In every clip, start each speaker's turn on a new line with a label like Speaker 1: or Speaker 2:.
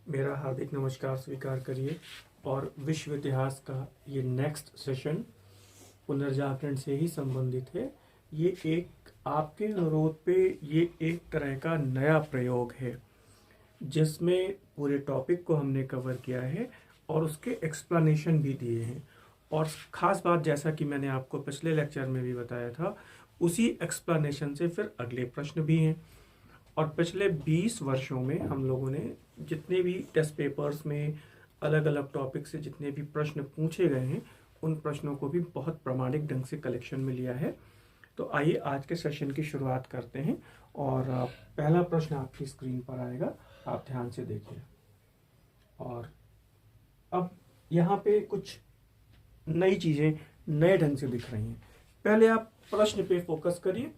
Speaker 1: मेरा हार्दिक नमस्कार स्वीकार करिए। और विश्व इतिहास का ये नेक्स्ट सेशन पुनर्जागरण से ही संबंधित है। ये एक आपके अनुरोध पे ये एक तरह का नया प्रयोग है जिसमें पूरे टॉपिक को हमने कवर किया है और उसके एक्सप्लेनेशन भी दिए हैं। और ख़ास बात, जैसा कि मैंने आपको पिछले लेक्चर में भी बताया था, उसी एक्सप्लेनेशन से फिर अगले प्रश्न भी हैं। और पिछले 20 वर्षों में हम लोगों ने जितने भी टेस्ट पेपर्स में अलग अलग टॉपिक से जितने भी प्रश्न पूछे गए हैं, उन प्रश्नों को भी बहुत प्रामाणिक ढंग से कलेक्शन में लिया है। तो आइए आज के सेशन की शुरुआत करते हैं। और पहला प्रश्न आपकी स्क्रीन पर आएगा, आप ध्यान से देखिए। और अब यहाँ पे कुछ नई चीज़ें नए ढंग से दिख रही हैं। पहले आप प्रश्न पे फोकस करिए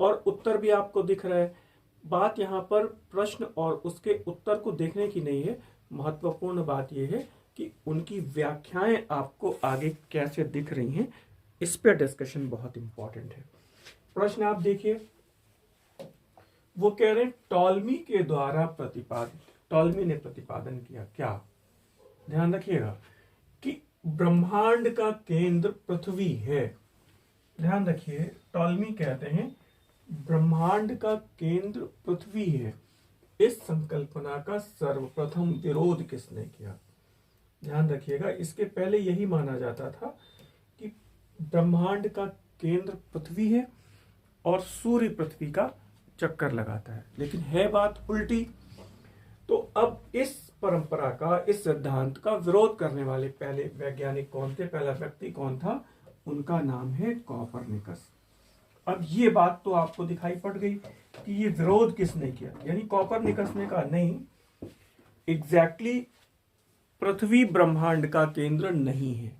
Speaker 1: और उत्तर भी आपको दिख रहा है। बात यहाँ पर प्रश्न और उसके उत्तर को देखने की नहीं है, महत्वपूर्ण बात यह है कि उनकी व्याख्याएं आपको आगे कैसे दिख रही हैं, इस पर डिस्कशन बहुत इंपॉर्टेंट है। प्रश्न आप देखिए, वो कह रहे हैं टॉलमी के द्वारा प्रतिपादित, टॉलमी ने प्रतिपादन किया क्या? ध्यान रखिएगा कि ब्रह्मांड का केंद्र पृथ्वी है। ध्यान रखिए, टॉलमी कहते हैं ब्रह्मांड का केंद्र पृथ्वी है। इस संकल्पना का सर्वप्रथम विरोध किसने किया? ध्यान रखिएगा, इसके पहले यही माना जाता था कि ब्रह्मांड का केंद्र पृथ्वी है और सूर्य पृथ्वी का चक्कर लगाता है, लेकिन है बात उल्टी। तो अब इस परंपरा का, इस सिद्धांत का विरोध करने वाले पहले वैज्ञानिक कौन थे, पहला व्यक्ति कौन था? उनका नाम है कॉपरनिकस। अब ये बात तो आपको दिखाई पड़ गई कि ये विरोध किसने किया, यानी कॉपरनिकस ने कहा नहीं, एग्जैक्टली पृथ्वी ब्रह्मांड का केंद्र नहीं है।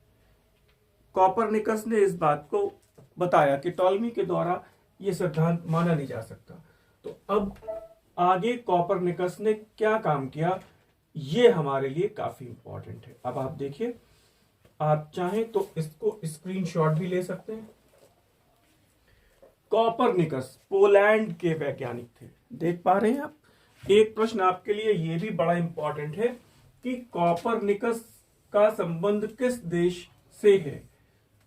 Speaker 1: कॉपरनिकस ने इस बात को बताया कि टॉलमी के द्वारा ये सिद्धांत माना नहीं जा सकता। तो अब आगे कॉपरनिकस ने क्या काम किया, ये हमारे लिए काफी इंपॉर्टेंट है। अब आप देखिए, आप चाहें तो इसको स्क्रीनशॉट भी ले सकते हैं। कॉपरनिकस पोलैंड के वैज्ञानिक थे, देख पा रहे हैं आप। एक प्रश्न आपके लिए यह भी बड़ा इंपॉर्टेंट है कि कॉपरनिकस का संबंध किस देश से है?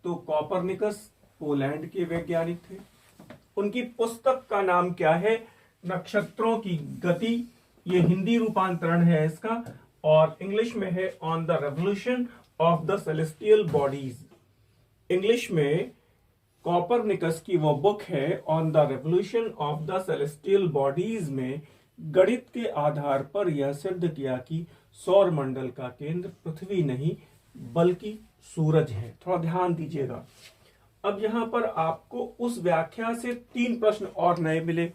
Speaker 1: तो कॉपरनिकस पोलैंड के वैज्ञानिक थे। उनकी पुस्तक का नाम क्या है? नक्षत्रों की गति। ये हिंदी रूपांतरण है इसका, और इंग्लिश में है on the revolution of the celestial bodies. English में कॉपरनिकस की वो बुक है on the revolution of the celestial bodies में गणित के आधार पर यह सिद्ध किया कि सौर मंडल का केंद्र पृथ्वी नहीं बल्कि सूरज है। थोड़ा ध्यान दीजिएगा। अब यहां पर आपको उस व्याख्या से 3 प्रश्न और नए मिले।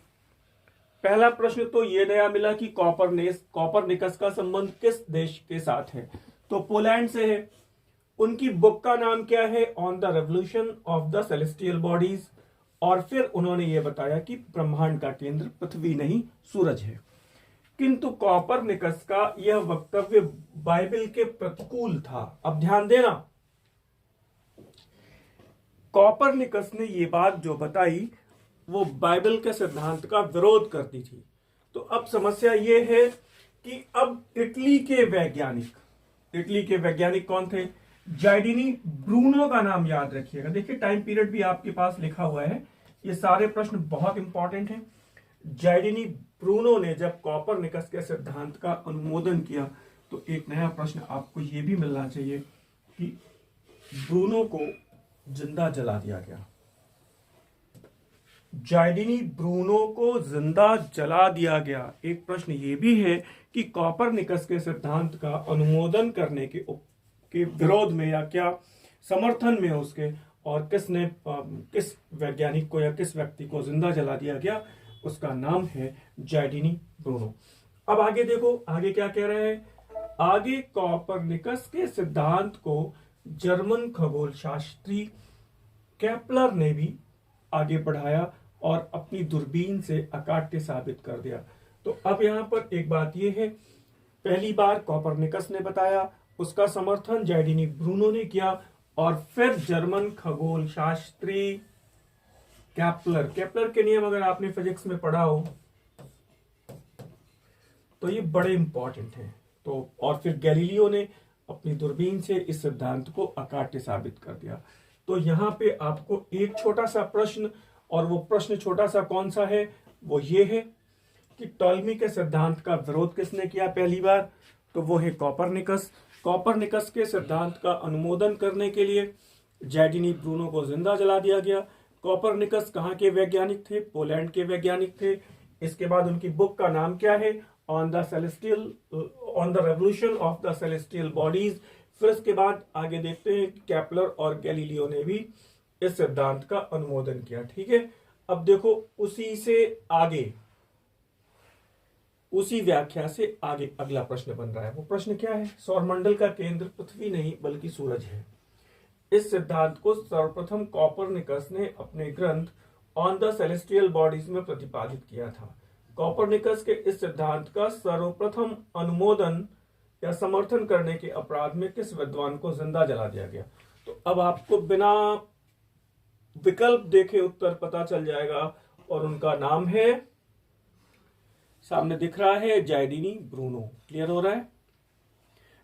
Speaker 1: पहला प्रश्न तो ये नया मिला कि कॉपरनिकस का संबंध किस देश के साथ है? तो पोलैंड से है। उनकी बुक का नाम क्या है? On the revolution of the celestial bodies. और फिर उन्होंने ये बताया कि ब्रह्मांड का केंद्र पृथ्वी नहीं सूरज है। किंतु कॉपरनिकस का यह वक्तव्य बाइबल के प्रतिकूल था। अब ध्यान देना, कॉपरनिकस ने ये बात जो बताई वो बाइबल के सिद्धांत का विरोध करती थी। तो अब समस्या ये है कि अब इटली के वैज्ञानिक कौन थे? जाइडिनी ब्रूनो का नाम याद रखिएगा। देखिए, टाइम पीरियड भी आपके पास लिखा हुआ है। ये सारे प्रश्न बहुत इंपॉर्टेंट हैं। जाइडिनी ब्रूनो ने जब कॉपरनिकस के सिद्धांत का अनुमोदन किया तो एक नया प्रश्न आपको ये भी मिलना चाहिए कि ब्रूनो को जिंदा जला दिया गया। जाइडिनी ब्रूनो को जिंदा जला दिया गया। एक प्रश्न ये भी है कि कॉपरनिकस के सिद्धांत का अनुमोदन करने के विरोध में या क्या समर्थन में उसके, और किस वैज्ञानिक को या किस व्यक्ति को जिंदा जला दिया गया, उसका नाम है जाइडिनी ब्रूनो। अब आगे देखो, आगे क्या कह रहे हैं? आगे कॉपरनिकस के सिद्धांत को जर्मन खगोल शास्त्री केपलर ने भी आगे बढ़ाया और अपनी दूरबीन से अकाट्य साबित कर दिया। तो अब यहां पर एक बात यह है, पहली बार कॉपरनिकस ने बताया, उसका समर्थन जाइडिनी ब्रूनो ने किया, और फिर जर्मन खगोल शास्त्री केपलर के नियम अगर आपने फिजिक्स में पढ़ा हो तो ये बड़े इंपॉर्टेंट हैं। तो और फिर गैलीलियो ने अपनी दूरबीन से इस सिद्धांत को अकाट्य साबित कर दिया। तो यहाँ पे आपको एक छोटा सा प्रश्न, और वो प्रश्न छोटा सा कौन सा है, वो ये है कि टॉलमी के सिद्धांत का विरोध किसने किया पहली बार, तो वो है कॉपरनिकस। कॉपरनिकस के सिद्धांत का अनुमोदन करने के लिए जैडिनी ब्रूनो को जिंदा जला दिया गया। कॉपरनिकस कहाँ के वैज्ञानिक थे, पोलैंड के वैज्ञानिक थे। इसके बाद उनकी बुक का नाम क्या है, on the revolution of the celestial bodies. फिर इसके बाद आगे देखते हैं केपलर और गैलीलियो ने भी इस सिद्धांत का अनुमोदन किया। ठीक है, अब देखो उसी से आगे, उसी व्याख्या से आगे अगला प्रश्न बन रहा है। वो प्रश्न क्या है, सौरमंडल का केंद्र पृथ्वी नहीं बल्कि सूरज है। इस सिद्धांत को सर्वप्रथम कॉपरनिकस ने अपने ग्रंथ ऑन द सेलेस्टियल बॉडीज में प्रतिपादित किया था। कॉपरनिकस के इस सिद्धांत का सर्वप्रथम अनुमोदन या समर्थन करने के अपराध में किस विद्वान को जिंदा जला दिया गया। तो अब आपको बिना विकल्प देखे उत्तर पता चल जाएगा, और उनका नाम है, सामने दिख रहा है, जैडिनी ब्रूनो। क्लियर हो रहा है?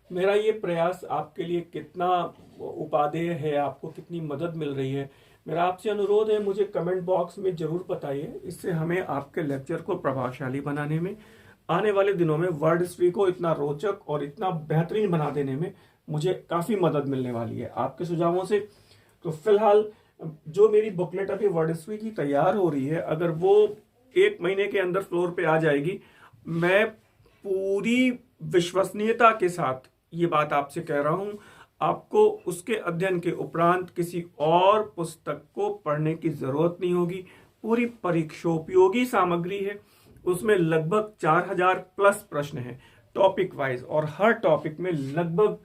Speaker 1: मेरा ये प्रयास आपके लिए कितना उपादेय है, आपको कितनी मदद मिल रही है, मेरा आपसे अनुरोध है, मुझे कमेंट बॉक्स में जरूर बताइए। इससे हमें आपके लेक्चर को प्रभावशाली बनाने में, आने वाले दिनों में वर्ड हिस्ट्री को इतना रोचक और इतना बेहतरीन बना देने में मुझे काफी मदद मिलने वाली है आपके सुझावों से। तो फिलहाल जो मेरी बुकलेट अभी वर्ड हिस्ट्री की तैयार हो रही है, अगर वो 1 महीने के अंदर फ्लोर पे आ जाएगी, मैं पूरी विश्वसनीयता के साथ ये बात आपसे कह रहा हूं, आपको उसके अध्ययन के उपरांत किसी और पुस्तक को पढ़ने की जरूरत नहीं होगी। पूरी परीक्षोपयोगी सामग्री है, उसमें लगभग 4000 प्लस प्रश्न हैं टॉपिक वाइज, और हर टॉपिक में लगभग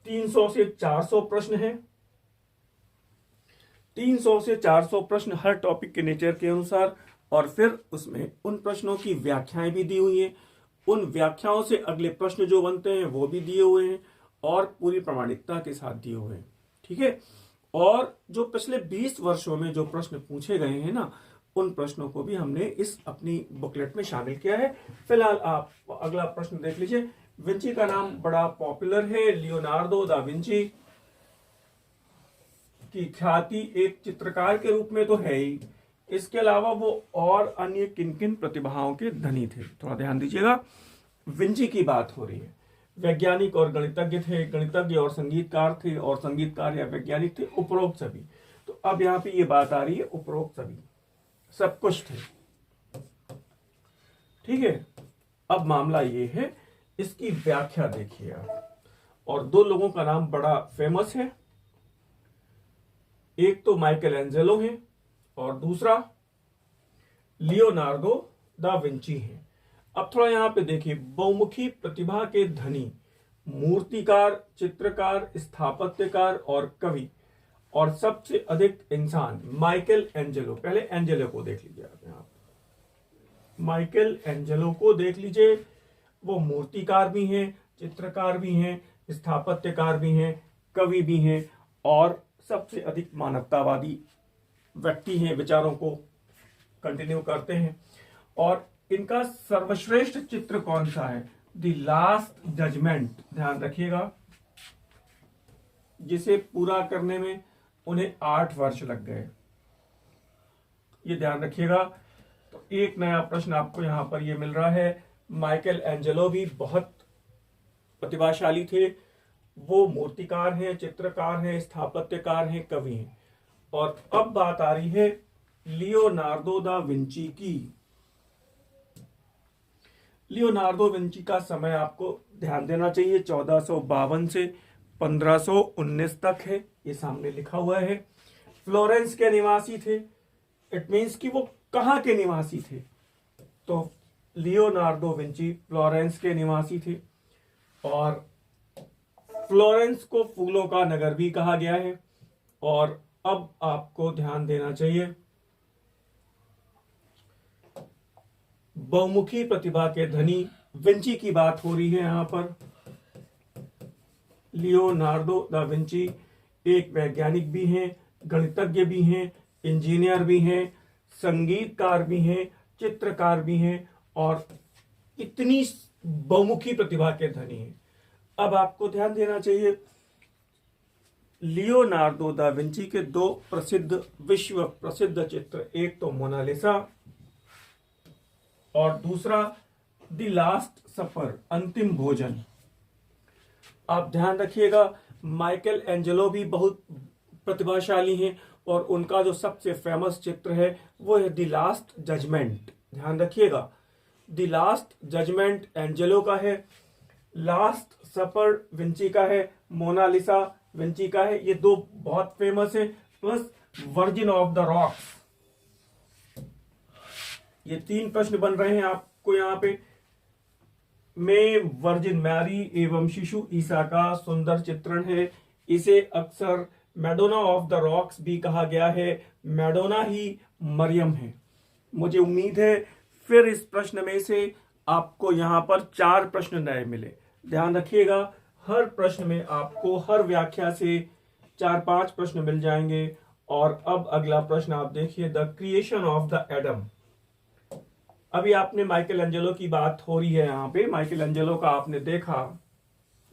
Speaker 1: 300 से 400 प्रश्न हैं। 300 से 400 प्रश्न हर टॉपिक के नेचर के अनुसार, और फिर उसमें उन प्रश्नों की व्याख्याएं भी दी हुई हैं, उन व्याख्याओं से अगले प्रश्न जो बनते हैं वो भी दिए हुए हैं, और पूरी प्रामाणिकता के साथ दिए हुए हैं। ठीक है, और जो पिछले 20 वर्षों में जो प्रश्न पूछे गए हैं ना, उन प्रश्नों को भी हमने इस अपनी बुकलेट में शामिल किया है। फिलहाल आप अगला प्रश्न देख लीजिए। विंची का नाम बड़ा पॉपुलर है, लियोनार्डो दा विंची की ख्याति एक चित्रकार के रूप में तो है ही, इसके अलावा वो और अन्य किन किन प्रतिभाओं के धनी थे, थोड़ा ध्यान दीजिएगा। विंची की बात हो रही है, वैज्ञानिक और गणितज्ञ थे, गणितज्ञ और संगीतकार थे, और संगीतकार या वैज्ञानिक थे, उपरोक्त सभी। तो अब यहाँ पे ये बात आ रही है, उपरोक्त सभी सब कुछ थे। ठीक है, अब मामला ये है, इसकी व्याख्या देखिए आप। और 2 लोगों का नाम बड़ा फेमस है, एक तो माइकल एंजेलो है और दूसरा लियोनार्डो दा विंची है। अब थोड़ा यहां पे देखिए, बहुमुखी प्रतिभा के धनी, मूर्तिकार, चित्रकार, स्थापत्यकार और कवि, और सबसे अधिक इंसान माइकल एंजेलो। पहले एंजेलो को देख लीजिए आप, यहाँ माइकल एंजेलो को देख लीजिए। वो मूर्तिकार भी हैं, चित्रकार भी हैं, स्थापत्यकार भी हैं, कवि भी हैं, और सबसे अधिक मानवतावादी व्यक्ति हैं, विचारों को कंटिन्यू करते हैं। और इनका सर्वश्रेष्ठ चित्र कौन सा है, द लास्ट जजमेंट, ध्यान रखिएगा, जिसे पूरा करने में उन्हें 8 वर्ष लग गए, ये ध्यान रखिएगा। तो एक नया प्रश्न आपको यहां पर ये मिल रहा है। माइकल एंजेलो भी बहुत प्रतिभाशाली थे, वो मूर्तिकार हैं, चित्रकार हैं, स्थापत्यकार हैं, कवि हैं। और अब बात आ रही है लियोनार्डो दा विंची की। लियोनार्डो विंची का समय आपको ध्यान देना चाहिए, 1452 से 1519 तक है, ये सामने लिखा हुआ है। फ्लोरेंस के निवासी थे, इट मीन्स कि वो कहां के निवासी थे, तो लियोनार्डो विंची फ्लोरेंस के निवासी थे। और फ्लोरेंस को फूलों का नगर भी कहा गया है। और अब आपको ध्यान देना चाहिए, बहुमुखी प्रतिभा के धनी विंची की बात हो रही है यहां पर। लियोनार्डो दा विंची एक वैज्ञानिक भी हैं, गणितज्ञ भी हैं, इंजीनियर भी हैं, संगीतकार भी हैं, चित्रकार भी हैं, और इतनी बहुमुखी प्रतिभा के धनी हैं। अब आपको ध्यान देना चाहिए, लियोनार्डो दा विंची के दो विश्व प्रसिद्ध चित्र, एक तो मोनालिसा और दूसरा द लास्ट सफर, अंतिम भोजन। आप ध्यान रखिएगा, माइकल एंजेलो भी बहुत प्रतिभाशाली हैं और उनका जो सबसे फेमस चित्र है वो है द लास्ट जजमेंट। ध्यान रखिएगा, द लास्ट जजमेंट एंजेलो का है, लास्ट सफर विंची का है, मोनालिसा विंची का है। ये दो बहुत फेमस है। Plus virgin of the rocks, ये 3 प्रश्न बन रहे हैं आपको यहाँ पे। में वर्जिन मैरी एवं शिशु ईसा का सुंदर चित्रण है। इसे अक्सर मैडोना ऑफ द रॉक्स भी कहा गया है। मैडोना ही मरियम है। मुझे उम्मीद है फिर इस प्रश्न में से आपको यहाँ पर 4 प्रश्न नए मिले। ध्यान रखिएगा, हर प्रश्न में आपको हर व्याख्या से 4-5 प्रश्न मिल जाएंगे। और अब अगला प्रश्न आप देखिए, the creation of the Adam. अभी आपने माइकल एंजेलो की बात हो रही है यहाँ पे, माइकल एंजेलो का आपने देखा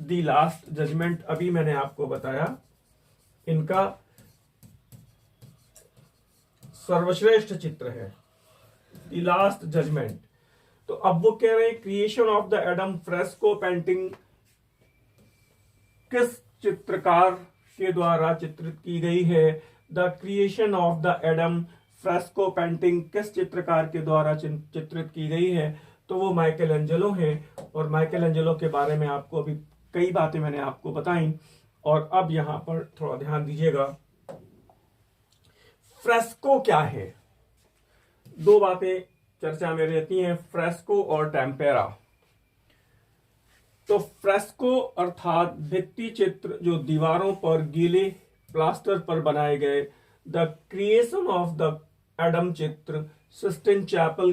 Speaker 1: द लास्ट जजमेंट, अभी मैंने आपको बताया इनका सर्वश्रेष्ठ चित्र है द लास्ट जजमेंट। तो अब वो कह रहे हैं creation of the Adam fresco painting किस चित्रकार के द्वारा चित्रित की गई है। The creation of the Adam fresco painting किस चित्रकार के द्वारा चित्रित की गई है, तो वो माइकल एंजेलो है। और माइकल एंजेलो के बारे में आपको अभी कई बातें मैंने आपको बताई। और अब यहां पर थोड़ा ध्यान दीजिएगा, फ्रेस्को क्या है। 2 बातें चर्चा में रहती हैं, फ्रेस्को और टेम्पेरा। तो फ्रेस्को अर्थात भित्ति चित्र जो दीवारों पर गीले प्लास्टर पर बनाए गए। The creation of the Adam चित्र सिस्टिन चैपल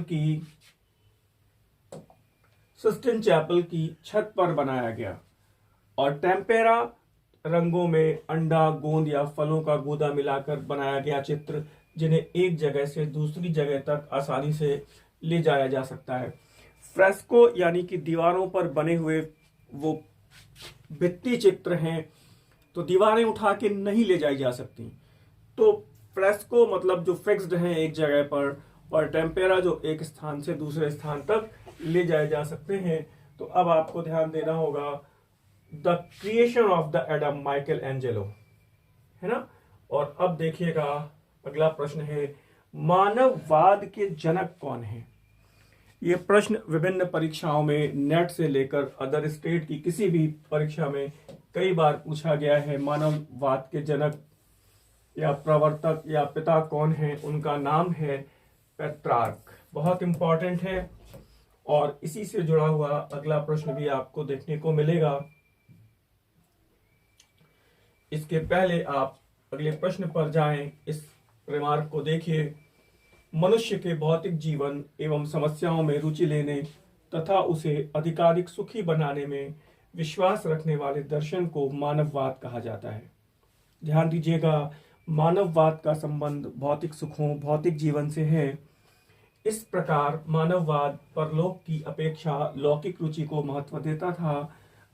Speaker 1: की छत पर बनाया गया। और टेम्पेरा रंगों में अंडा, गोंद या फलों का गूदा मिलाकर बनाया गया चित्र, जिन्हें एक जगह से दूसरी जगह तक आसानी से ले जाया जा सकता है। फ्रेस्को यानी कि दीवारों पर बने हुए वो भित्ति चित्र हैं, तो दीवारें उठा के नहीं ले जाई जा सकती। तो फ्रेस्को मतलब जो फिक्स्ड हैं एक जगह पर, और टेम्पेरा जो एक स्थान से दूसरे स्थान तक ले जाए जा सकते हैं। तो अब आपको ध्यान देना होगा, the creation of the Adam Michael Angelo, है ना। और अब देखिएगा अगला प्रश्न है, मानववाद के जनक कौन है। ये प्रश्न विभिन्न परीक्षाओं में नेट से लेकर अदर स्टेट की किसी भी परीक्षा में कई बार पूछा गया है। मानववाद के जनक या प्रवर्तक या पिता कौन है, उनका नाम है पेट्रार्क। बहुत इंपॉर्टेंट है। और इसी से जुड़ा हुआ अगला प्रश्न भी आपको देखने को मिलेगा। इसके पहले आप अगले प्रश्न पर जाएं, इस रिमार्क को देखिए। मनुष्य के भौतिक जीवन एवं समस्याओं में रुचि लेने तथा उसे अधिकाधिक सुखी बनाने में विश्वास रखने वाले दर्शन को मानववाद कहा जाता है। ध्यान दीजिएगा, मानववाद का संबंध भौतिक सुखों, भौतिक जीवन से है। इस प्रकार मानववाद परलोक की अपेक्षा लौकिक रुचि को महत्व देता था।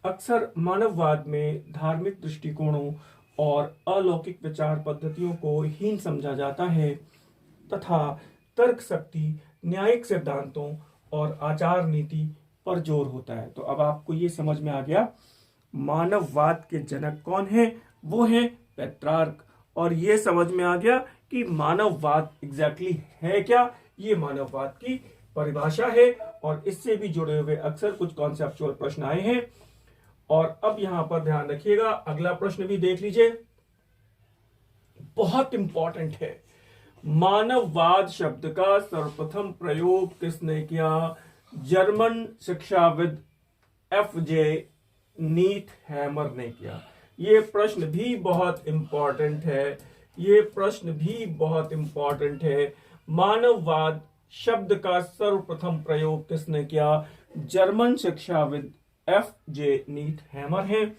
Speaker 1: अक्सर मानववाद में धार्मिक दृष्टिकोणों और अलौकिक विचार पद्धतियों को हीन समझा जाता है तथा तर्क शक्ति, न्यायिक सिद्धांतों और आचार नीति पर जोर होता है। तो अब आपको ये समझ में आ गया मानववाद के जनक कौन है, वो है पेट्रार्क। और ये समझ में आ गया कि मानववाद एग्जैक्टली है क्या, ये मानववाद की परिभाषा है। और इससे भी जुड़े हुए अक्सर कुछ कॉन्सेप्चुअल प्रश्न आए हैं। और अब यहां पर ध्यान रखिएगा, अगला प्रश्न भी देख लीजिए, बहुत इंपॉर्टेंट है। मानववाद शब्द का सर्वप्रथम प्रयोग किसने किया। जर्मन शिक्षाविद F.J. नीथहैमर ने किया। ये प्रश्न भी बहुत इंपॉर्टेंट है। ये प्रश्न भी बहुत इंपॉर्टेंट है। मानववाद शब्द का सर्वप्रथम प्रयोग किसने किया। जर्मन शिक्षाविद F.J. नीथहैमर हैं।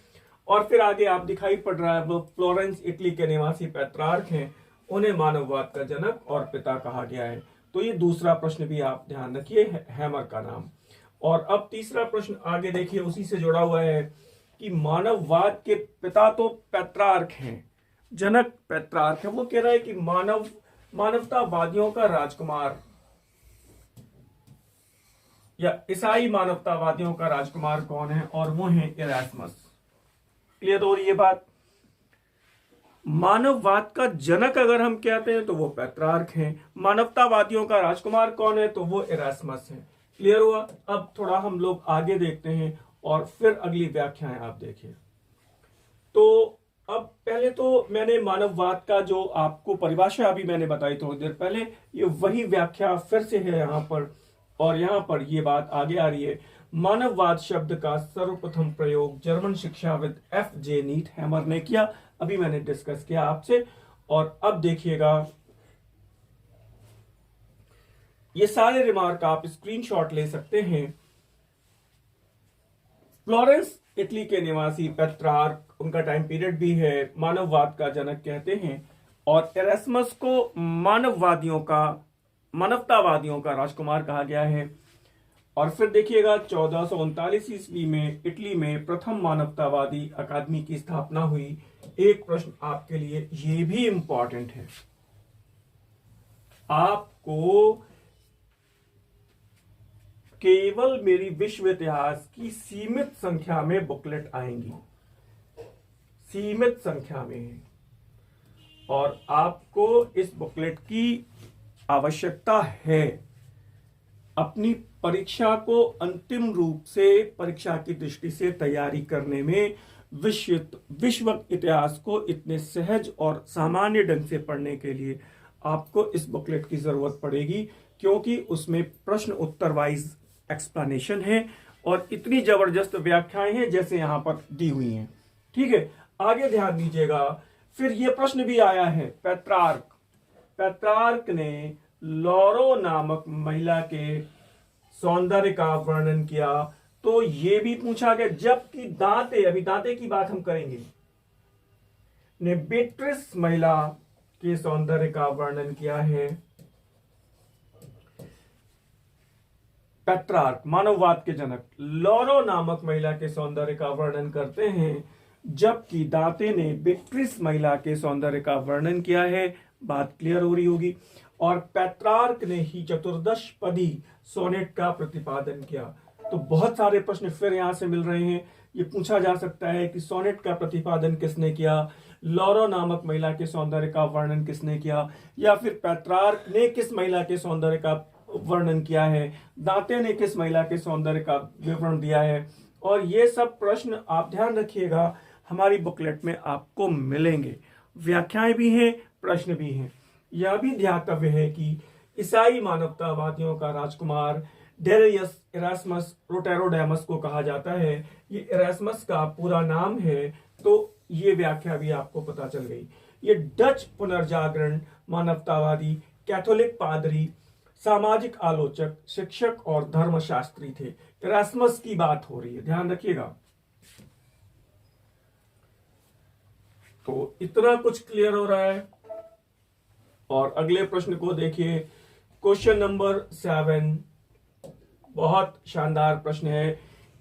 Speaker 1: और फिर आगे आप दिखाई पड़ रहा है वो फ्लोरेंस इटली के निवासी पेट्रार्क हैं, उन्हें मानववाद का जनक और पिता कहा गया है। तो ये दूसरा प्रश्न भी आप ध्यान रखिए, हैमर का नाम। और अब तीसरा प्रश्न आगे देखिए, उसी से जुड़ा हुआ है कि मानववाद के पिता तो पेट्रार्क हैं, जनक पेट्रार्क है। वो कह रहा है कि मानवतावादियों का राजकुमार या ईसाई मानवतावादियों का राजकुमार कौन है, और वो है इरास्मस। क्लियर हो रही है बात? मानववाद का जनक अगर हम कहते हैं तो वो पेट्रार्क हैं, मानवतावादियों का राजकुमार कौन है, तो वो इरास्मस है। क्लियर हुआ? अब थोड़ा हम लोग आगे देखते हैं और फिर अगली व्याख्याएं आप देखिए। तो अब पहले तो मैंने मानववाद का जो आपको परिभाषा अभी मैंने बताई थोड़ी देर पहले, ये वही व्याख्या फिर से है यहाँ पर, और यहाँ पर ये बात आगे आ रही है। मानववाद शब्द का सर्वप्रथम प्रयोग जर्मन शिक्षाविद F.J. नीथहैमर ने किया, अभी मैंने डिस्कस किया आपसे। और अब देखिएगा, ये सारे रिमार्क आप स्क्रीनशॉट ले सकते हैं। फ्लोरेंस इटली के निवासी पेट्रार्क, उनका टाइम पीरियड भी है, मानववाद का जनक कहते हैं, और इरास्मस को मानवतावादियों का राजकुमार कहा गया है। और फिर देखिएगा 1439 ईस्वी में इटली में प्रथम मानवतावादी अकादमी की स्थापना हुई। एक प्रश्न आपके लिए ये भी इंपॉर्टेंट है, आपको केवल मेरी विश्व इतिहास की सीमित संख्या में बुकलेट आएंगी, सीमित संख्या में, और आपको इस बुकलेट की आवश्यकता है अपनी परीक्षा को अंतिम रूप से परीक्षा की दृष्टि से तैयारी करने में। विश्व इतिहास को इतने सहज और सामान्य ढंग से पढ़ने के लिए आपको इस बुकलेट की जरूरत पड़ेगी, क्योंकि उसमें प्रश्न उत्तर वाइज एक्सप्लेनेशन है और इतनी जबरदस्त व्याख्याएं हैं जैसे यहां पर दी हुई हैं। ठीक है, आगे ध्यान दीजिएगा। फिर यह प्रश्न भी आया है, पेट्रार्क ने लॉरो नामक महिला के सौंदर्य का वर्णन किया, तो यह भी पूछा गया, जबकि दांते, अभी दांते की बात हम करेंगे, ने बेट्रिस महिला के सौंदर्य का वर्णन किया है। पेट्रार्क, मानववाद के जनक, लॉरो नामक महिला के सौंदर्य का वर्णन करते हैं, जबकि दांते ने बेट्रिस महिला के सौंदर्य का वर्णन किया है। बात क्लियर हो रही होगी। और पेट्रार्क ने ही चतुर्दश पदी सोनेट का प्रतिपादन किया। तो बहुत सारे प्रश्न फिर यहां से मिल रहे हैं। ये पूछा जा सकता है कि सोनेट का प्रतिपादन किसने किया, लॉरो नामक महिला के सौंदर्य का वर्णन किसने किया, या फिर पेट्रार्क ने किस महिला के सौंदर्य का वर्णन किया है, दांते ने किस महिला के सौंदर्य का विवरण दिया है। और ये सब प्रश्न आप ध्यान रखिएगा, हमारी बुकलेट में आपको मिलेंगे। व्याख्याएं भी हैं, प्रश्न भी हैं। यह भी ध्यातव्य है कि ईसाई मानवतावादियों का राजकुमार डेरियस इरास्मस रोटेरोडेमस को कहा जाता है। ये इरास्मस का पूरा नाम है, तो ये व्याख्या भी आपको पता चल गई। ये डच पुनर्जागरण मानवतावादी, कैथोलिक पादरी, सामाजिक आलोचक, शिक्षक और धर्मशास्त्री थे। इरास्मस की बात हो रही है, ध्यान रखिएगा। तो इतना कुछ क्लियर हो रहा है। और अगले प्रश्न को देखिए, क्वेश्चन नंबर 7, बहुत शानदार प्रश्न है।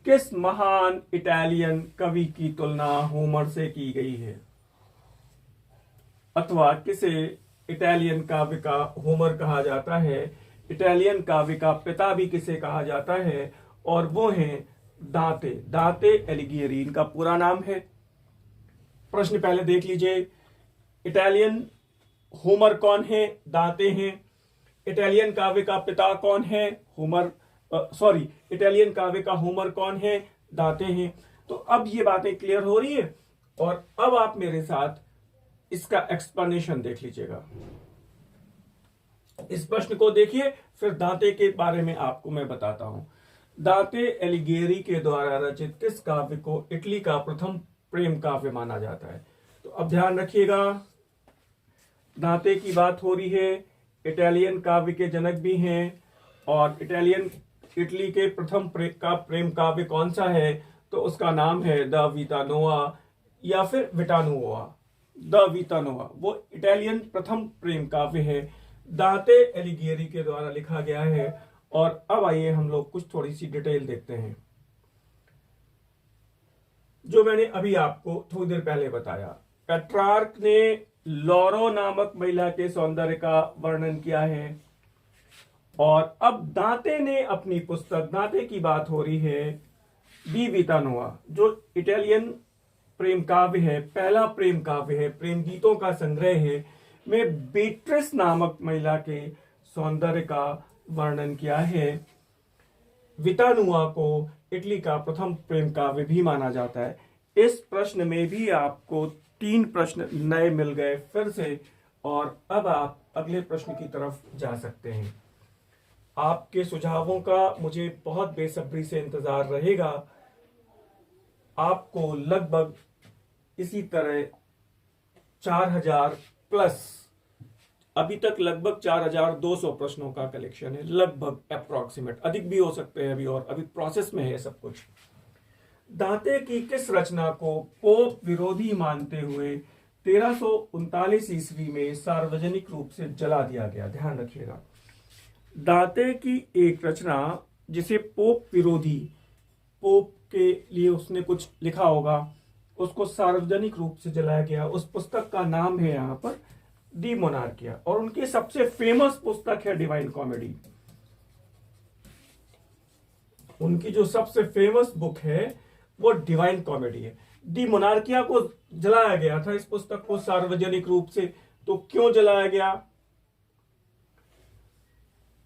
Speaker 1: किस महान इटालियन कवि की तुलना होमर से की गई है, अथवा किसे इटालियन काव्य का होमर कहा जाता है, इटालियन काव्य का पिता भी किसे कहा जाता है, और वो हैं दांते एलिगियरी, इनका पूरा नाम है। प्रश्न पहले देख लीजिए, इटालियन होमर कौन है, दांते हैं। इटालियन काव्य का पिता कौन है, इटालियन काव्य का होमर कौन है, दांते हैं। तो अब ये बातें क्लियर हो रही है, और अब आप मेरे साथ इसका एक्सप्लेनेशन देख लीजिएगा। इस प्रश्न को देखिए, फिर दांते के बारे में आपको मैं बताता हूं। दांते एलिगियरी के द्वारा रचित किस काव्य को इटली का प्रथम प्रेम काव्य माना जाता है? तो अब ध्यान रखिएगा, दांते की बात हो रही है, इटालियन काव्य के जनक भी हैं, और इटली के प्रथम प्रेम काव्य कौन सा है, तो उसका नाम है द विता नोवा या फिर विटानुओआ। द विता नोवा वो इटालियन प्रथम प्रेम काव्य है, दांते एलिगियरी के द्वारा लिखा गया है, और अब आइए हम लोग कुछ थोड़ी सी डिटेल देखते हैं जो मैंने अभी आपको थोड़ी देर पहले बताया। पेट्रार्क ने लॉरो नामक महिला के सौंदर्य का वर्णन किया है। और अब दांते ने अपनी पुस्तक, दांते की बात हो रही है, डी वितानोआ, जो इटालियन प्रेम काव्य है, पहला प्रेम काव्य है, प्रेम गीतों का संग्रह है, में बेट्रिस नामक महिला के सौंदर्य का वर्णन किया है। वितानुआ को इटली का प्रथम प्रेम काव्य भी माना जाता है। इस प्रश्न में भी आपको 3 प्रश्न नए मिल गए फिर से, और अब आप अगले प्रश्न की तरफ जा सकते हैं। आपके सुझावों का मुझे बहुत बेसब्री से इंतजार रहेगा। आपको लगभग इसी तरह 4000 प्लस, अभी तक लगभग 4200 प्रश्नों का कलेक्शन है, लगभग अप्रोक्सीमेट, अधिक भी हो सकते हैं अभी, और अभी प्रोसेस में है सब कुछ। दांते की किस रचना को पोप विरोधी मानते हुए 1339 ईस्वी में सार्वजनिक रूप से जला दिया गया? ध्यान रखिएगा, दांते की एक रचना जिसे पोप विरोधी, पोप के लिए उसने कुछ लिखा होगा, उसको सार्वजनिक रूप से जलाया गया। उस पुस्तक का नाम है यहां पर दी मोनार्किया, और उनकी सबसे फेमस पुस्तक है डिवाइन कॉमेडी। उनकी जो सबसे फेमस बुक है वो डिवाइन कॉमेडी है। दी मोनार्किया को जलाया गया था, इस पुस्तक को सार्वजनिक रूप से। तो क्यों जलाया गया,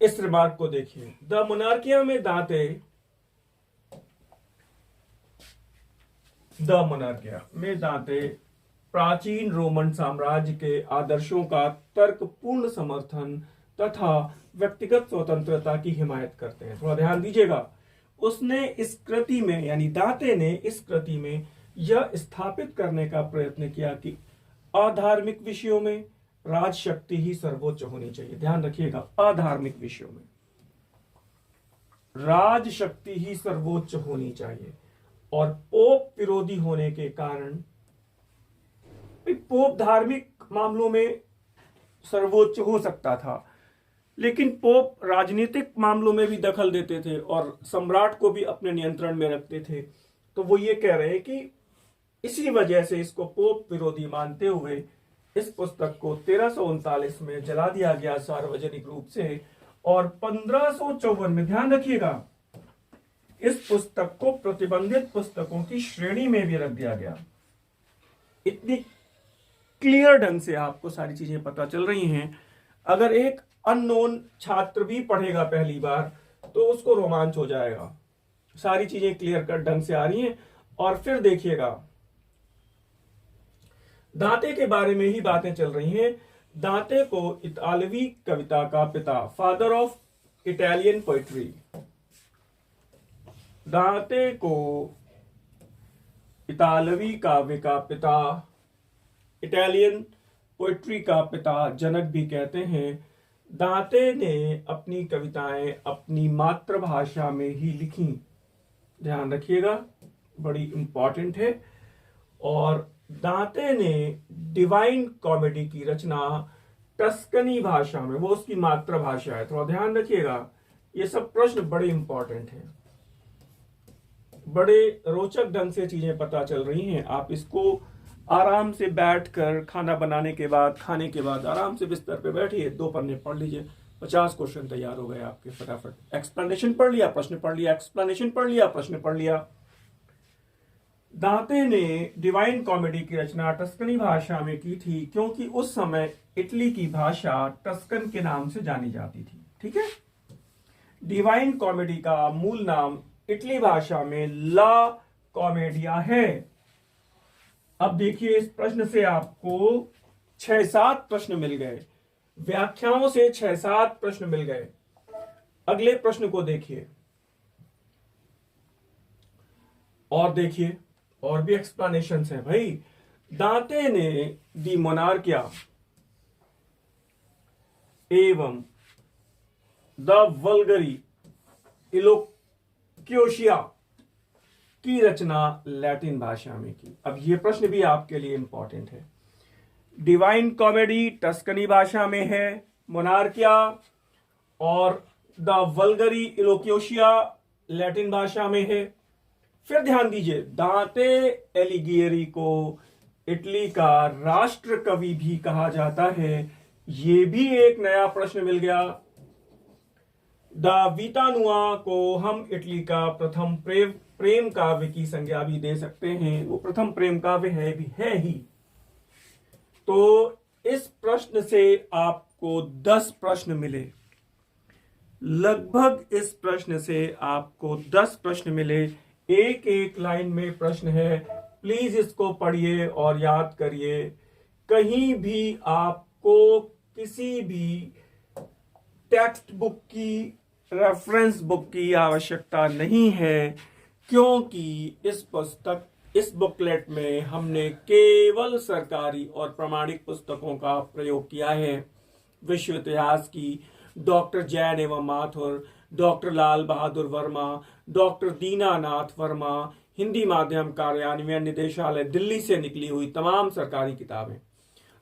Speaker 1: इस रिमार्क को देखिए। द मोनार्किया में दांते, द मोनार्किया में दांते प्राचीन रोमन साम्राज्य के आदर्शों का तर्कपूर्ण समर्थन तथा व्यक्तिगत स्वतंत्रता की हिमायत करते हैं। थोड़ा ध्यान दीजिएगा, उसने इस कृति में, यानी दांते ने इस कृति में यह स्थापित करने का प्रयत्न किया कि अधार्मिक विषयों में राजशक्ति ही सर्वोच्च होनी चाहिए। ध्यान रखिएगा, अधार्मिक विषयों में राजशक्ति ही सर्वोच्च होनी चाहिए। और पोप विरोधी होने के कारण, पोप धार्मिक मामलों में सर्वोच्च हो सकता था, लेकिन पोप राजनीतिक मामलों में भी दखल देते थे और सम्राट को भी अपने नियंत्रण में रखते थे। तो वो ये कह रहे हैं कि इसी वजह से इसको पोप विरोधी मानते हुए इस पुस्तक को 1339 में जला दिया गया सार्वजनिक रूप से। और 1554 में, ध्यान रखिएगा, इस पुस्तक को प्रतिबंधित पुस्तकों की श्रेणी में भी रख दिया गया। इतनी क्लियर ढंग से आपको सारी चीजें पता चल रही हैं। अगर एक अननोन छात्र भी पढ़ेगा पहली बार तो उसको रोमांच हो जाएगा। सारी चीजें क्लियर कट ढंग से आ रही हैं। और फिर देखिएगा, दांते के बारे में ही बातें चल रही हैं। दांते को इतालवी कविता का पिता, फादर ऑफ इटालियन पोइट्री, दांते को इतालवी काव्य का पिता, इटालियन पोइट्री का पिता, जनक भी कहते हैं। दांते ने अपनी कविताएं अपनी मातृभाषा में ही लिखी। ध्यान रखिएगा, बड़ी इंपॉर्टेंट है। और दांते ने डिवाइन कॉमेडी की रचना टस्कनी भाषा में, वो उसकी मातृभाषा है, थोड़ा ध्यान रखिएगा। ये सब प्रश्न बड़े इंपॉर्टेंट हैं, बड़े रोचक ढंग से चीजें पता चल रही हैं। आप इसको आराम से बैठकर खाना बनाने के बाद, खाने के बाद आराम से बिस्तर पे बैठिए, 2 पन्ने पढ़ लीजिए, 50 क्वेश्चन तैयार हो गए आपके फटाफट। एक्सप्लेनेशन पढ़ लिया, प्रश्न पढ़ लिया, एक्सप्लेनेशन पढ़ लिया, प्रश्न पढ़ लिया। दांते ने डिवाइन कॉमेडी की रचना टस्कनी भाषा में की थी, क्योंकि उस समय इटली की भाषा टस्कन के नाम से जानी जाती थी। ठीक है, डिवाइन कॉमेडी का मूल नाम इटली भाषा में ला कॉमेडिया है। अब देखिए, इस प्रश्न से आपको 6-7 प्रश्न मिल गए, व्याख्याओं से 6-7 प्रश्न मिल गए। अगले प्रश्न को देखिए और देखिए, और भी एक्सप्लेनेशंस हैं भाई। दांते ने दी मोनार्किया एवं द वल्गरी इलोक्योशिया की रचना लैटिन भाषा में की। अब ये प्रश्न भी आपके लिए इंपॉर्टेंट है। डिवाइन कॉमेडी टस्कनी भाषा में है, मोनार्किया और द वल्गरी इलोक्योशिया लैटिन भाषा में है। फिर ध्यान दीजिए, दांते एलिगियरी को इटली का राष्ट्र कवि भी कहा जाता है। ये भी एक नया प्रश्न मिल गया। द वीता नुआ को हम इटली का प्रथम प्रेम काव्य की संज्ञा भी दे सकते हैं। वो प्रथम प्रेम काव्य है भी है ही। तो इस प्रश्न से आपको 10 प्रश्न मिले, लगभग इस प्रश्न से आपको 10 प्रश्न मिले। एक एक लाइन में प्रश्न है, प्लीज इसको पढ़िए और याद करिए। कहीं भी आपको किसी भी टेक्स्ट बुक की, रेफरेंस बुक की आवश्यकता नहीं है, क्योंकि इस बुकलेट में हमने केवल सरकारी और प्रमाणिक पुस्तकों का प्रयोग किया है। विश्व इतिहास की डॉक्टर जैन एवं माथुर, डॉक्टर लाल बहादुर वर्मा, डॉक्टर दीनानाथ वर्मा, हिंदी माध्यम कार्यान्वयन निदेशालय दिल्ली से निकली हुई तमाम सरकारी किताबें।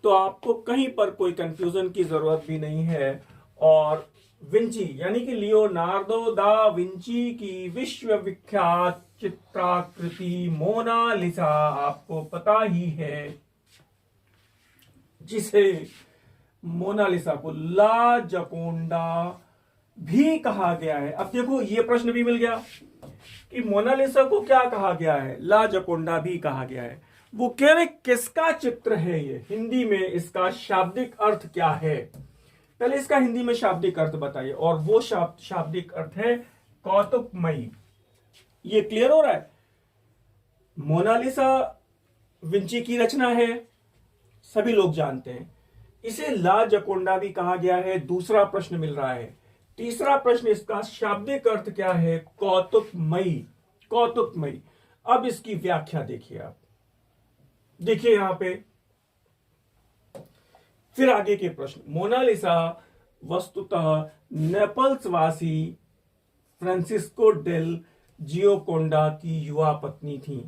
Speaker 1: तो आपको कहीं पर कोई कंफ्यूजन की जरूरत भी नहीं है। और विंची यानी कि लियोनार्डो दा विंची की विश्व विख्यात चित्राकृति मोनालिसा आपको पता ही है, जिसे मोनालिसा को ला जकोंडा भी कहा गया है। अब देखो, ये प्रश्न भी मिल गया कि मोनालिसा को क्या कहा गया है, ला जकोंडा भी कहा गया है। वो कह रहे किसका चित्र है ये, हिंदी में इसका शाब्दिक अर्थ क्या है। पहले इसका हिंदी में शाब्दिक अर्थ बताइए। और वो शाब्दिक अर्थ है कौतुकमयी। ये क्लियर हो रहा है। मोनालिसा विंची की रचना है, सभी लोग जानते हैं। इसे ला जकोंडा भी कहा गया है, दूसरा प्रश्न मिल रहा है। तीसरा प्रश्न, इसका शाब्दिक अर्थ क्या है, कौतुकमयी। कौतुकमयी। अब इसकी व्याख्या देखिए आप, देखिए यहां पे फिर आगे के प्रश्न। मोनालिसा वस्तुतः नेपल्स वासी फ्रांसिस्को डेल जियोकोंडा की युवा पत्नी थी।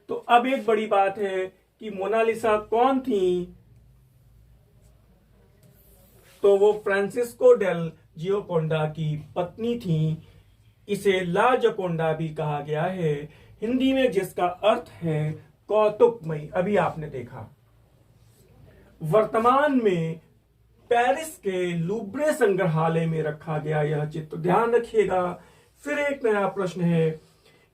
Speaker 1: तो अब एक बड़ी बात है कि मोनालिसा कौन थी, तो वो फ्रांसिस्को डेल जियोकोंडा की पत्नी थी। इसे ला जकोंडा भी कहा गया है, हिंदी में जिसका अर्थ है कौतुकमयी। अभी आपने देखा, वर्तमान में पेरिस के लूब्रे संग्रहालय में रखा गया यह चित्र, ध्यान रखिएगा। फिर एक नया प्रश्न है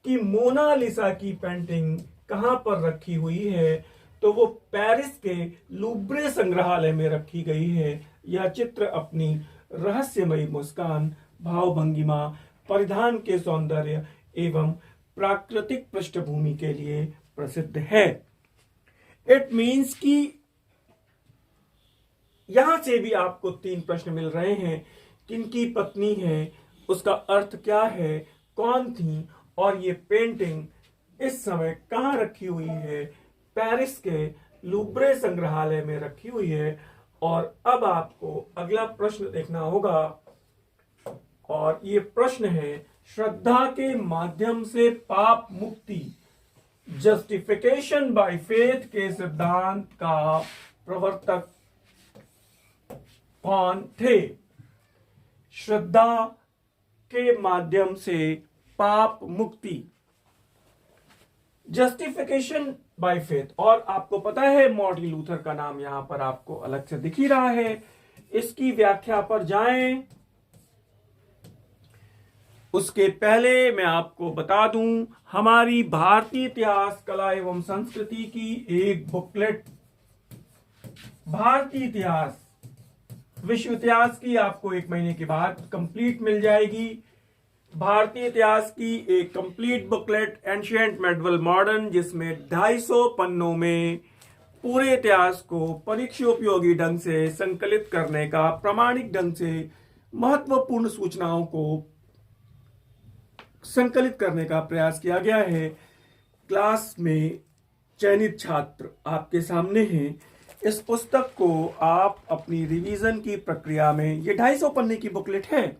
Speaker 1: कि मोनालिसा की पेंटिंग कहां पर रखी हुई है, तो वो पेरिस के लूब्रे संग्रहालय में रखी गई है। यह चित्र अपनी रहस्यमयी मुस्कान, भावभंगिमा, परिधान के सौंदर्य एवं प्राकृतिक पृष्ठभूमि के लिए प्रसिद्ध है। इट मीन्स कि यहां से भी आपको 3 प्रश्न मिल रहे हैं। किनकी पत्नी है, उसका अर्थ क्या है, कौन थी, और ये पेंटिंग इस समय कहां रखी हुई है, पेरिस के लूब्रे संग्रहालय में रखी हुई है। और अब आपको अगला प्रश्न देखना होगा, और ये प्रश्न है, श्रद्धा के माध्यम से पाप मुक्ति, जस्टिफिकेशन बाय फेथ के सिद्धांत का प्रवर्तक कौन थे। श्रद्धा के माध्यम से पाप मुक्ति, जस्टिफिकेशन बाय फेथ। और आपको पता है मार्टिन लूथर का नाम यहां पर आपको अलग से दिख ही रहा है। इसकी व्याख्या पर जाएं, उसके पहले मैं आपको बता दूं, हमारी भारतीय इतिहास, कला एवं संस्कृति की एक बुकलेट, भारतीय इतिहास विश्व इतिहास की, आपको 1 महीने के बाद कंप्लीट मिल जाएगी। भारतीय इतिहास की एक complete booklet, ancient, medieval, modern, जिसमें 250 पन्नों में पूरे इतिहास को परीक्षोपयोगी ढंग से संकलित करने का, प्रामाणिक ढंग से महत्वपूर्ण सूचनाओं को संकलित करने का प्रयास किया गया है। क्लास में चयनित छात्र आपके सामने हैं। इस पुस्तक को आप अपनी रिवीजन की प्रक्रिया में, ये 250 पन्ने की बुकलेट है,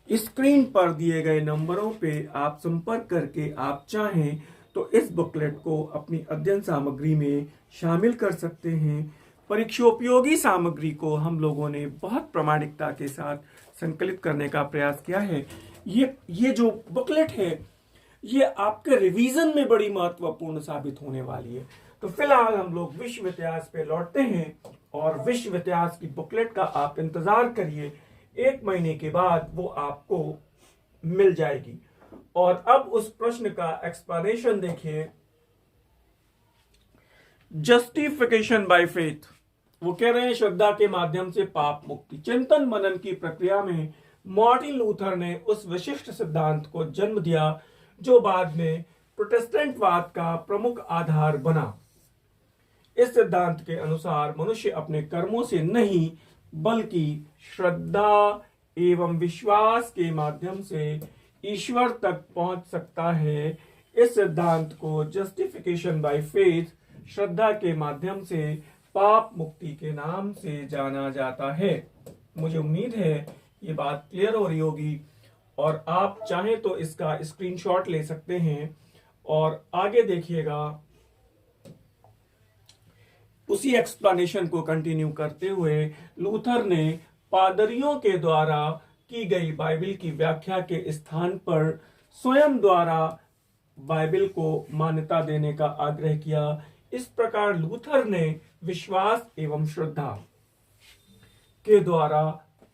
Speaker 1: स्क्रीन पर दिए गए नंबरों पे आप संपर्क करके आप चाहें तो इस बुकलेट को अपनी अध्ययन सामग्री में शामिल कर सकते हैं। परीक्षोपयोगी सामग्री को हम लोगों ने बहुत प्रामाणिकता के साथ संकलित करने का प्रयास किया है। ये जो बुकलेट है ये आपके रिवीजन में बड़ी महत्वपूर्ण साबित होने वाली है। तो फिलहाल हम लोग विश्व इतिहास पे लौटते हैं और विश्व इतिहास की बुकलेट का आप इंतजार करिए, 1 महीने के बाद वो आपको मिल जाएगी। और अब उस प्रश्न का एक्सप्लेनेशन देखिए, जस्टिफिकेशन बाय फेथ। वो कह रहे हैं श्रद्धा के माध्यम से पाप मुक्ति। चिंतन मनन की प्रक्रिया में मार्टिन लूथर ने उस विशिष्ट सिद्धांत को जन्म दिया जो बाद में प्रोटेस्टेंटवाद का प्रमुख आधार बना। इस सिद्धांत के अनुसार मनुष्य अपने कर्मों से नहीं बल्कि श्रद्धा एवं विश्वास के माध्यम से ईश्वर तक पहुंच सकता है। इस सिद्धांत को जस्टिफिकेशन बाय फेथ, श्रद्धा के माध्यम से पाप मुक्ति के नाम से जाना जाता है। मुझे उम्मीद है ये बात क्लियर हो रही होगी और आप चाहें तो इसका स्क्रीनशॉट ले सकते हैं और आगे देखिएगा। उसी एक्सप्लेनेशन को कंटिन्यू करते हुए लूथर ने पादरियों के द्वारा की गई बाइबल की व्याख्या के स्थान पर स्वयं द्वारा बाइबल को मान्यता देने का आग्रह किया। इस प्रकार लूथर ने विश्वास एवं श्रद्धा के द्वारा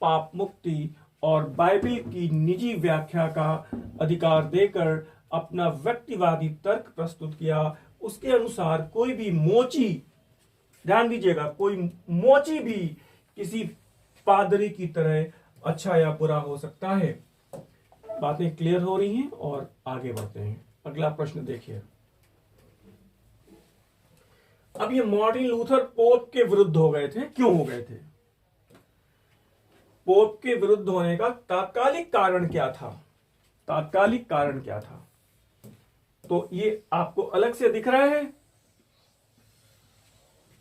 Speaker 1: पाप मुक्ति और बाइबल की निजी व्याख्या का अधिकार देकर अपना व्यक्तिवादी तर्क प्रस्तुत किया। उसके अनुसार कोई भी मोची, ध्यान दीजिएगा, कोई मोची भी किसी पादरी की तरह अच्छा या बुरा हो सकता है। बातें क्लियर हो रही हैं और आगे बढ़ते हैं। अगला प्रश्न देखिए। अब ये मार्टिन लूथर पोप के विरुद्ध हो गए थे। क्यों हो गए थे? पोप के विरुद्ध होने का तात्कालिक कारण क्या था? तात्कालिक कारण क्या था? तो ये आपको अलग से दिख रहा है।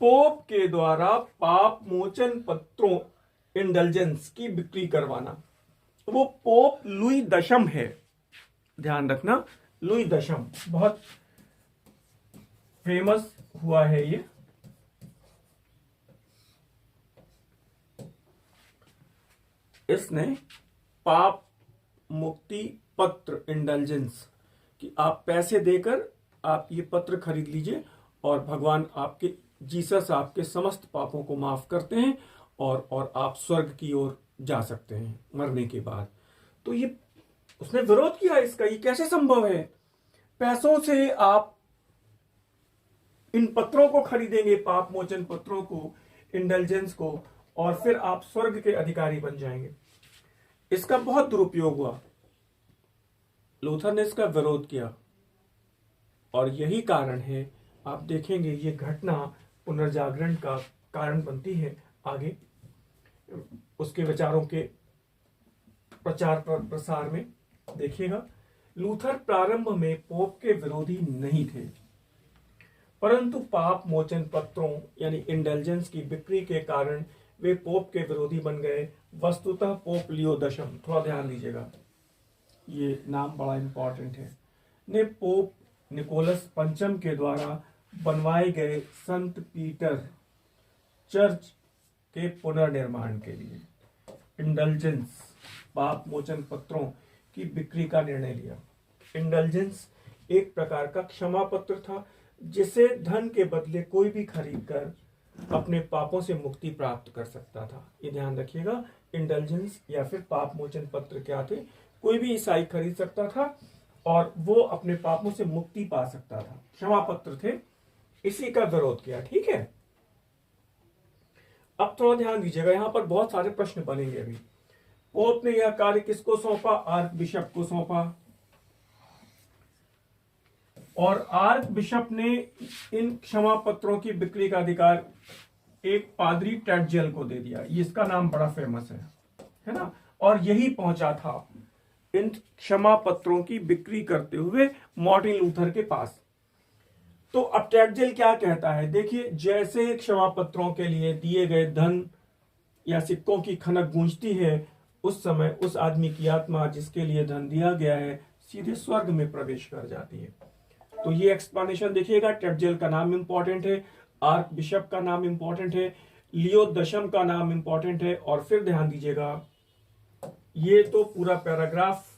Speaker 1: पोप के द्वारा पाप मोचन पत्रों, इंडल्जेंस की बिक्री करवाना। वो पोप लुई दशम है, ध्यान रखना, लुई दशम बहुत फेमस हुआ है ये। इसने पाप मुक्ति पत्र, इंडल्जेंस, कि आप पैसे देकर आप ये पत्र खरीद लीजिए और भगवान आपके, जीसस आपके समस्त पापों को माफ करते हैं और आप स्वर्ग की ओर जा सकते हैं मरने के बाद। तो ये उसने विरोध किया इसका। ये कैसे संभव है? पैसों से आप इन पत्रों को खरीदेंगे, पाप मोचन पत्रों को, इंडल्जेंस को, और फिर आप स्वर्ग के अधिकारी बन जाएंगे। इसका बहुत दुरुपयोग हुआ। लूथर ने इसका विरोध किया और यही कारण है, आप देखेंगे ये घटना पुनर्जागरण का कारण बनती है आगे उसके विचारों के प्रचार प्रसार में। देखिएगा, लूथर प्रारंभ में पोप के विरोधी नहीं थे, परंतु पाप मोचन पत्रों यानी इंडल्जेंस की बिक्री के कारण वे पोप के विरोधी बन गए। वस्तुतः पोप लियो दशम, थोड़ा ध्यान दीजिएगा, ये नाम बड़ा इंपॉर्टेंट है, ने पोप निकोलस पंचम के द्वारा बनवाए गए संत पीटर चर्च के पुनर्निर्माण के लिए इंडल्जेंस, पाप मोचन पत्रों की बिक्री का निर्णय लिया। इंडल्जेंस एक प्रकार का क्षमा पत्र था जिसे धन के बदले कोई भी खरीदकर अपने पापों से मुक्ति प्राप्त कर सकता था। ये ध्यान रखिएगा, इंडल्जेंस या फिर पाप मोचन पत्र क्या थे? कोई भी ईसाई खरीद सकता था और वो अपने पापों से मुक्ति पा सकता था, क्षमा पत्र थे। इसी का विरोध किया। ठीक है, अब थोड़ा ध्यान दीजिएगा, यहां पर बहुत सारे प्रश्न बनेंगे अभी। पोप ने यह कार्य किसको सौंपा? आर्क बिशप को सौंपा, और आर्क बिशप ने इन क्षमा पत्रों की बिक्री का अधिकार एक पादरी टेडजेल को दे दिया। इसका नाम बड़ा फेमस है ना, और यही पहुंचा था इन क्षमा पत्रों की बिक्री करते हुए मार्टिन लूथर के पास। तो अब टेडजेल क्या कहता है? देखिए, जैसे क्षमा पत्रों के लिए दिए गए धन या सिक्कों की खनक गूंजती है, उस समय उस आदमी की आत्मा जिसके लिए धन दिया गया है सीधे स्वर्ग में प्रवेश कर जाती है। तो ये एक्सप्लेनेशन देखिएगा, टेडजेल का नाम इंपॉर्टेंट है। आर्क बिशप का नाम इंपॉर्टेंट है, लियो दशम का नाम इंपॉर्टेंट है। और फिर ध्यान दीजिएगा, ये तो पूरा पैराग्राफ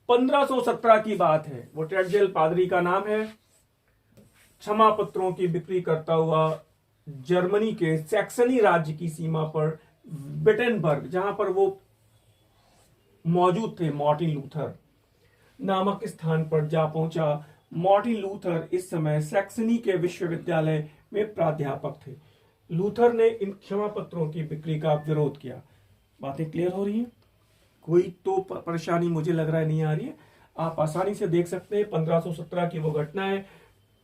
Speaker 1: 1517 की बात है। वो टेडजेल पादरी का नाम है, क्षमा पत्रों की बिक्री करता हुआ जर्मनी के सैक्सनी राज्य की सीमा पर विटेनबर्ग, जहां पर वो मौजूद थे, मार्टिन लूथर नामक स्थान पर जा पहुंचा। मार्टिन लूथर इस समय सैक्सनी के विश्वविद्यालय में प्राध्यापक थे। लूथर ने इन क्षमा पत्रों की बिक्री का विरोध किया। बातें क्लियर हो रही हैं? कोई तो परेशानी मुझे लग रहा है नहीं आ रही है। आप आसानी से देख सकते हैं 1517 की वो घटना है।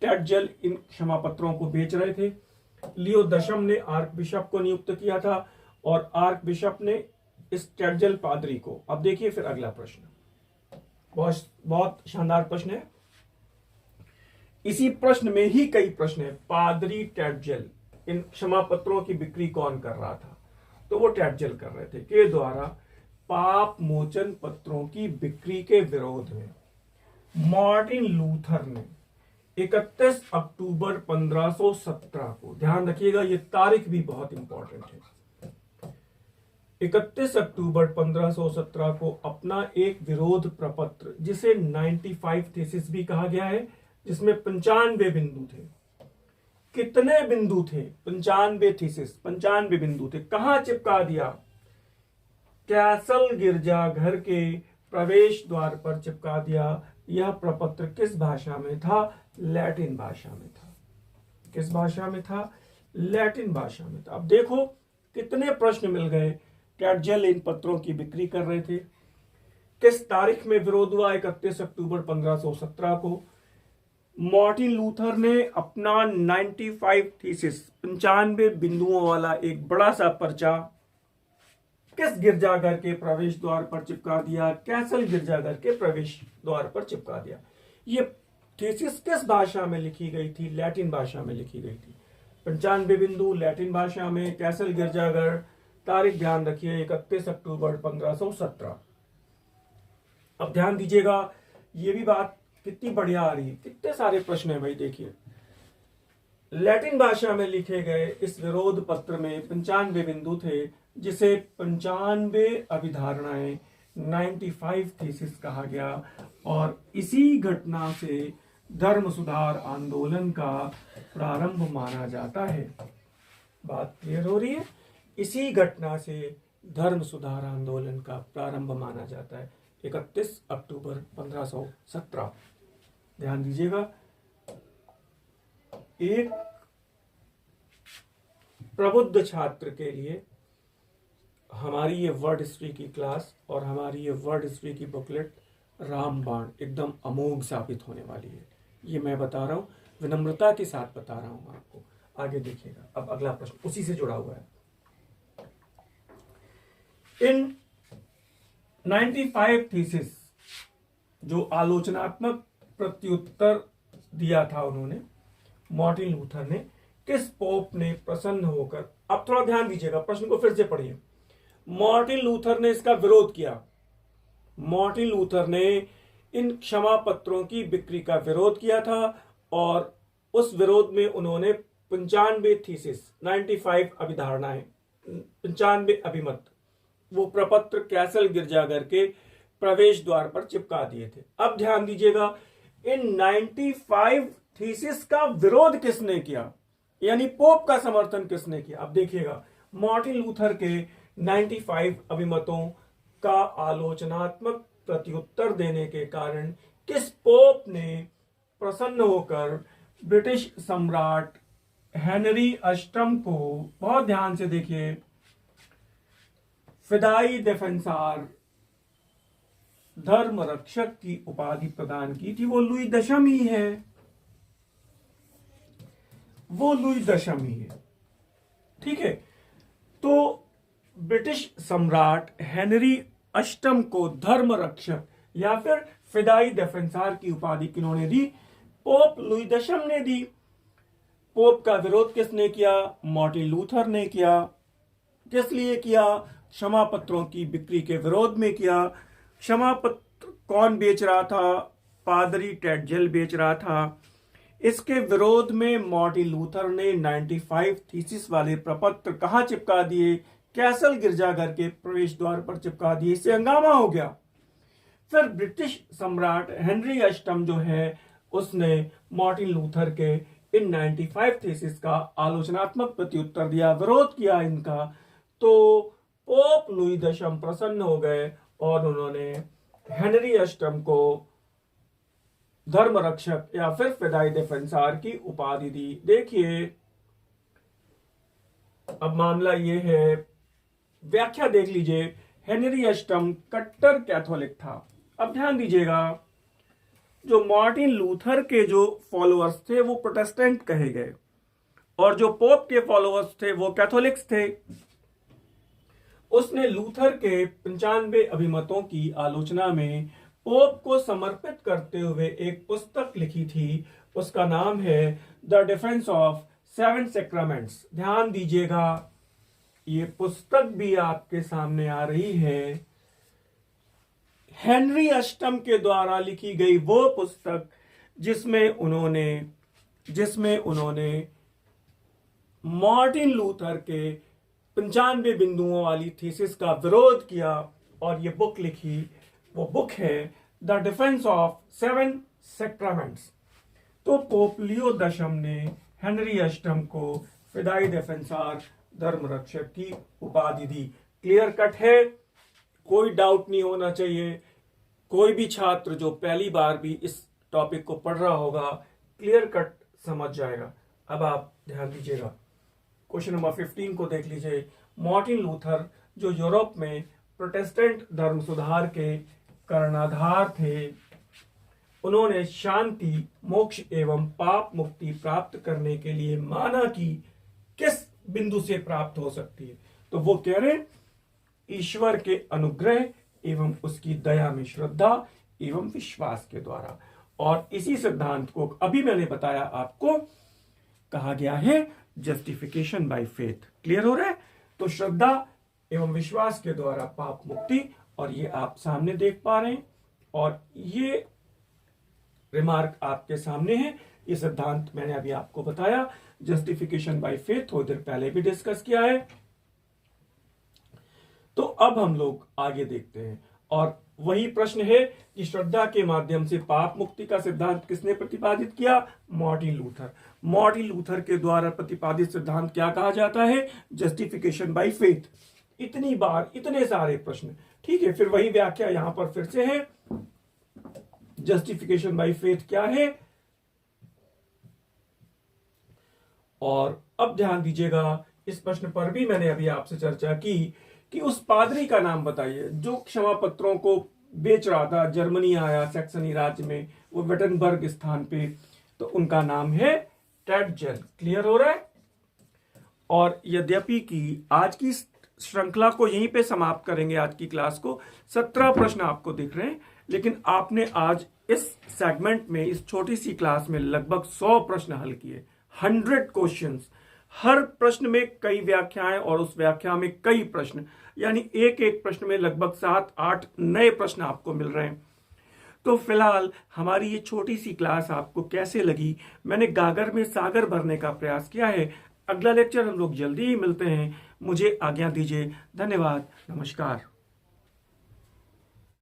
Speaker 1: टेडजेल इन क्षमा पत्रों को बेच रहे थे। लियो दशम ने आर्क बिशप को नियुक्त किया था और आर्क बिशप ने इस टेडजेल पादरी को। अब देखिए फिर अगला प्रश्न, बहुत बहुत शानदार प्रश्न है। इसी प्रश्न में ही कई प्रश्न है। पादरी टेडजेल, इन क्षमा पत्रों की बिक्री कौन कर रहा था? तो वो टेडजेल कर रहे थे के द्वारा पाप मोचन पत्रों की बिक्री के विरोध में मार्टिन लूथर ने 31 अक्टूबर 1517 को, ध्यान रखिएगा ये तारीख भी बहुत इंपॉर्टेंट है, 31 अक्टूबर 1517 को अपना एक विरोध प्रपत्र, जिसे 95 थीसिस भी कहा गया है, जिसमें 95 बिंदु थे। कितने बिंदु थे? 95 थीसिस, 95 बिंदु थे। कहां चिपका दिया? कैसल गिरजाघर के प्रवेश द्वार पर चिपका दिया। यह प्रपत्र किस भाषा में था? लैटिन भाषा में था। किस भाषा में था? लैटिन भाषा में था। अब देखो कितने प्रश्न मिल गए। टेडजेल इन पत्रों की बिक्री कर रहे थे। किस तारीख में विरोध हुआ? 31 अक्टूबर 1517 को। मार्टिन लूथर ने अपना 95 थीसिस, 95 बिंदुओं वाला एक बड़ा सा पर्चा किस गिरजाघर के प्रवेश द्वार पर चिपका दिया? कैसल गिरजाघर के प्रवेश द्वार पर चिपका दिया। ये थीसिस किस भाषा में लिखी गई थी? लैटिन भाषा में लिखी गई थी। 95 बिंदु लैटिन भाषा में, कैसल गिरजाघर, तारीख ध्यान रखिए 31 अक्टूबर 1517। अब ध्यान दीजिएगा, ये भी बात कितनी बढ़िया आ रही है। कितने सारे प्रश्न है भाई, देखिए लैटिन भाषा में लिखे गए इस विरोध पत्र में 95 बिंदु थे, जिसे 95 अभिधारणाएं, 95 थीसिस कहा गया। और इसी घटना से धर्म सुधार आंदोलन का प्रारंभ माना जाता है। बात क्लियर हो रही है? इसी घटना से धर्म सुधार आंदोलन का प्रारंभ माना जाता है, 31 अक्टूबर 1517। ध्यान दीजिएगा, एक प्रबुद्ध छात्र के लिए हमारी ये वर्ड हिस्ट्री की क्लास और हमारी ये वर्ड हिस्ट्री की बुकलेट रामबाण एकदम अमोघ साबित होने वाली है। ये मैं बता रहा हूं, विनम्रता के साथ बता रहा हूं आपको। आगे देखिएगा, अब अगला प्रश्न उसी से जुड़ा हुआ है। इन 95 थीसिस, जो आलोचनात्मक प्रत्युत्तर दिया था उन्होंने, मार्टिन लूथर ने, किस पोप ने प्रसन्न होकर, अब थोड़ा ध्यान दीजिएगा, प्रश्न को फिर से पढ़िए। मार्टिन लूथर ने इसका विरोध किया। मार्टिन लूथर ने इन क्षमा पत्रों की बिक्री का विरोध किया था और उस विरोध में उन्होंने 95 थीसिस, 95 अभिधारणाएं, 95 अभिमत, वो प्रपत्र कैसल गिरजाघर के प्रवेश द्वार पर चिपका दिए थे। अब ध्यान दीजिएगा, इन 95 थीसिस का विरोध किसने किया, यानी पोप का समर्थन किसने किया? अब देखिएगा, मार्टिन लूथर के 95 अभिमतों का आलोचनात्मक प्रत्युत्तर देने के कारण किस पोप ने प्रसन्न होकर ब्रिटिश सम्राट हेनरी अष्टम को, बहुत ध्यान से देखिए, फिदाई डेफेंसार, धर्म रक्षक की उपाधि प्रदान की थी? वो लुई दशम ही है, वो लुई दशम ही है। ठीक है, तो ब्रिटिश सम्राट हेनरी अष्टम को धर्म रक्षक या फिर फिदाई डेफेंसार की उपाधि किन्होंने दी? पोप लुई दशम ने दी। पोप का विरोध किसने किया? मार्टिन लूथर ने किया। किस लिए किया? क्षमा पत्रों की बिक्री के विरोध में किया। क्षमा पत्र कौन बेच रहा था? पादरी टेडजेल बेच रहा था। इसके विरोध में मार्टिन लूथर ने 95 थीसिस वाले प्रपत्र कहां चिपका दिए? कैसल गिरजाघर के प्रवेश द्वार पर चिपका दिए। इससे हंगामा हो गया। फिर ब्रिटिश सम्राट हेनरी अष्टम जो है उसने मार्टिन लूथर के इन 95 थीसिस का आलोचनात्मक प्रत्युत्तर दिया, विरोध किया इनका। तो पोप लुई दशम प्रसन्न हो गए और उन्होंने हेनरी अष्टम को धर्म रक्षक या फिर फिदाई डिफेंसर की उपाधि दी। देखिए अब मामला ये है, व्याख्या देख लीजिए। हेनरी अष्टम कट्टर कैथोलिक था। अब ध्यान दीजिएगा, जो मार्टिन लूथर के जो फॉलोअर्स थे वो प्रोटेस्टेंट कहे गए और जो पोप के फॉलोअर्स थे वो कैथोलिक्स थे। उसने लूथर के 95 अभिमतों की आलोचना में पोप को समर्पित करते हुए एक पुस्तक लिखी थी। उसका नाम है द डिफेंस ऑफ 7 सैक्रामेंट्स। ध्यान दीजिएगा, ये पुस्तक भी आपके सामने आ रही है। हेनरी अष्टम के द्वारा लिखी गई वो पुस्तक जिसमें उन्होंने मार्टिन लूथर के 95 बिंदुओं वाली थीसिस का विरोध किया और ये बुक लिखी। वो बुक है द डिफेंस ऑफ 7 सैक्रामेंट्स। तो पोप लियो दशम ने हेनरी अष्टम को फिदाई डिफेंसर, धर्म रक्षक की उपाधि दी। क्लियर कट है, कोई डाउट नहीं होना चाहिए। कोई भी छात्र जो पहली बार भी इस टॉपिक को पढ़ रहा होगा क्लियर कट समझ जाएगा। अब आप ध्यान दीजिएगा, क्वेश्चन नंबर 15 को देख लीजिए। मार्टिन लूथर जो यूरोप में प्रोटेस्टेंट धर्म सुधार के कर्णधार थे, उन्होंने शांति, मोक्ष एवं पाप मुक्ति प्राप्त करने के लिए माना कि किस बिंदु से प्राप्त हो सकती है। तो वो कह रहे ईश्वर के अनुग्रह एवं उसकी दया में श्रद्धा एवं विश्वास के द्वारा। और इसी सिद्धांत को अभी मैंने बताया आपको, कहा गया है जस्टिफिकेशन बाय फेथ। क्लियर हो रहा है? तो श्रद्धा एवं विश्वास के द्वारा पाप मुक्ति, और ये आप सामने देख पा रहे हैं और ये रिमार्क आपके सामने है। ये सिद्धांत मैंने अभी आपको बताया, जस्टिफिकेशन बाय फेथ थोड़ी देर पहले भी डिस्कस किया है। तो अब हम लोग आगे देखते हैं और वही प्रश्न है कि श्रद्धा के माध्यम से पाप मुक्ति का सिद्धांत किसने प्रतिपादित किया? Martin Luther. मार्टिन लूथर के द्वारा प्रतिपादित सिद्धांत क्या कहा जाता है? Justification by faith. इतनी बार इतने सारे प्रश्न, ठीक है। फिर वही व्याख्या यहां पर फिर से है, जस्टिफिकेशन बाय फेथ क्या है। और अब ध्यान दीजिएगा, इस प्रश्न पर भी मैंने अभी आपसे चर्चा की कि उस पादरी का नाम बताइए जो क्षमा पत्रों को बेच रहा था, जर्मनी आया सैक्सनी राज्य में, वो विटनबर्ग स्थान पे, तो उनका नाम है टेडजेल। क्लियर हो रहा है? और यद्यपि कि आज की श्रृंखला को यहीं पे समाप्त करेंगे, आज की क्लास को 17 प्रश्न आपको दिख रहे हैं, लेकिन आपने आज इस सेगमेंट में, इस छोटी सी क्लास में लगभग 100 प्रश्न हल किए। 100 क्वेश्चंस, हर प्रश्न में कई व्याख्याएं और उस व्याख्या में कई प्रश्न, यानी एक एक प्रश्न में लगभग 7-8 नए प्रश्न आपको मिल रहे हैं। तो फिलहाल हमारी ये छोटी सी क्लास आपको कैसे लगी? मैंने गागर में सागर भरने का प्रयास किया है। अगला लेक्चर हम लोग जल्दी ही मिलते हैं। मुझे आज्ञा दीजिए। धन्यवाद। नमस्कार।